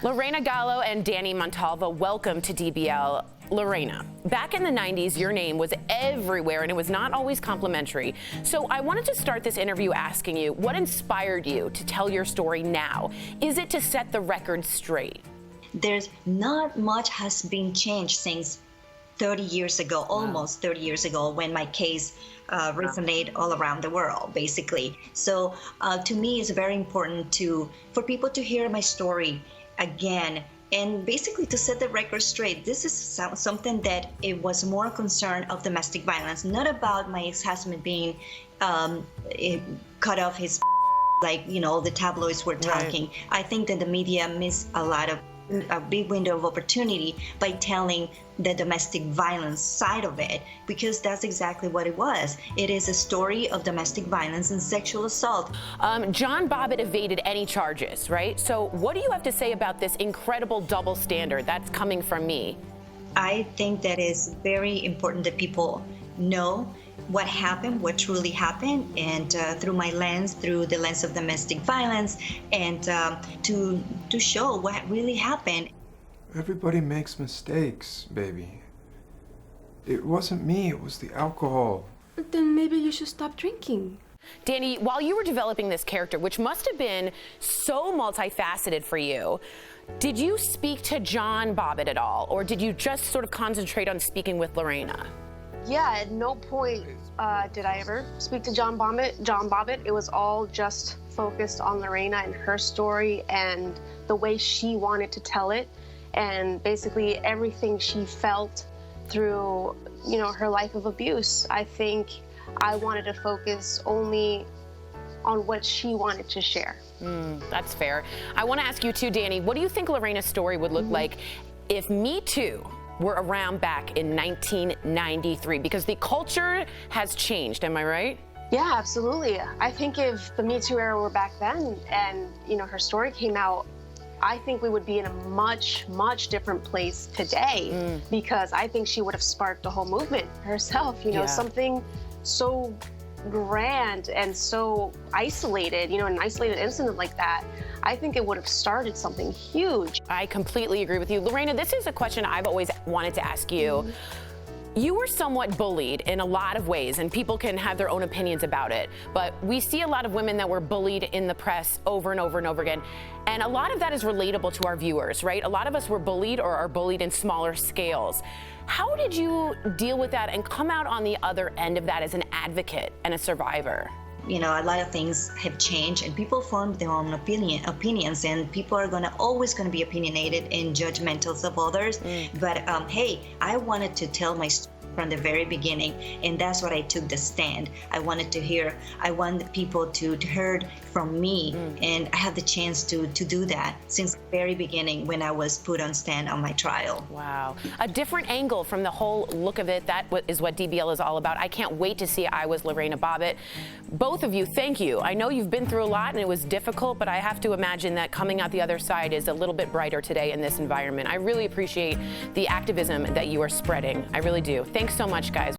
Lorena Gallo and Dani Montalvo, welcome to DBL. Lorena, back in the 90s, your name was everywhere and it was not always complimentary. So I wanted to start this interview asking you, what inspired you to tell your story now? Is it to set the record straight? There's not much has been changed since 30 years ago, almost 30 years ago, when my case resonated all around the world, basically. So to me, it's very important for people to hear my story again, and basically to set the record straight. This is something that it was more concern of domestic violence, not about my ex-husband being cut off his, like, you know, the tabloids were talking. Right. I think that the media missed a big window of opportunity by telling the domestic violence side of it, because that's exactly what it was. It is a story of domestic violence and sexual assault. John Bobbitt evaded any charges, right? So what do you have to say about this incredible double standard that's coming from me? I think that is very important that people know what happened, what truly happened, and through my lens, through the lens of domestic violence, and to show what really happened. Everybody makes mistakes, baby. It wasn't me, it was the alcohol. Then maybe you should stop drinking. Dani, while you were developing this character, which must have been so multifaceted for you, did you speak to John Bobbitt at all, or did you just sort of concentrate on speaking with Lorena? Yeah, at no point did I ever speak to John Bobbitt. It was all just focused on Lorena and her story and the way she wanted to tell it, and basically everything she felt through, you know, her life of abuse. I think I wanted to focus only on what she wanted to share. That's fair. I want to ask you too, Dani, what do you think Lorena's story would look like if Me Too were around back in 1993? Because the culture has changed, am I right? Yeah, absolutely. I think if the Me Too era were back then and, you know, her story came out, I think we would be in a much, much different place today, because I think she would have sparked the whole movement herself, you know, something so grand and so isolated, you know, an isolated incident like that. I think it would have started something huge. I completely agree with you. Lorena, this is a question I've always wanted to ask you. You were somewhat bullied in a lot of ways, and people can have their own opinions about it, but we see a lot of women that were bullied in the press over and over and over again, and a lot of that is relatable to our viewers, right? A lot of us were bullied or are bullied in smaller scales. How did you deal with that and come out on the other end of that as an advocate and a survivor? You know, a lot of things have changed, and people form their own opinions, and people are always going to be opinionated and judgmental of others. But hey, I wanted to tell my story from the very beginning, and that's what I took the stand. I wanted people to hear from me, and I had the chance to do that since the very beginning when I was put on stand on my trial. Wow. A different angle from the whole look of it. That is what DBL is all about. I can't wait to see I Was Lorena Bobbitt. Both of you, thank you. I know you've been through a lot and it was difficult, but I have to imagine that coming out the other side is a little bit brighter today in this environment. I really appreciate the activism that you are spreading. I really do. Thanks so much, guys.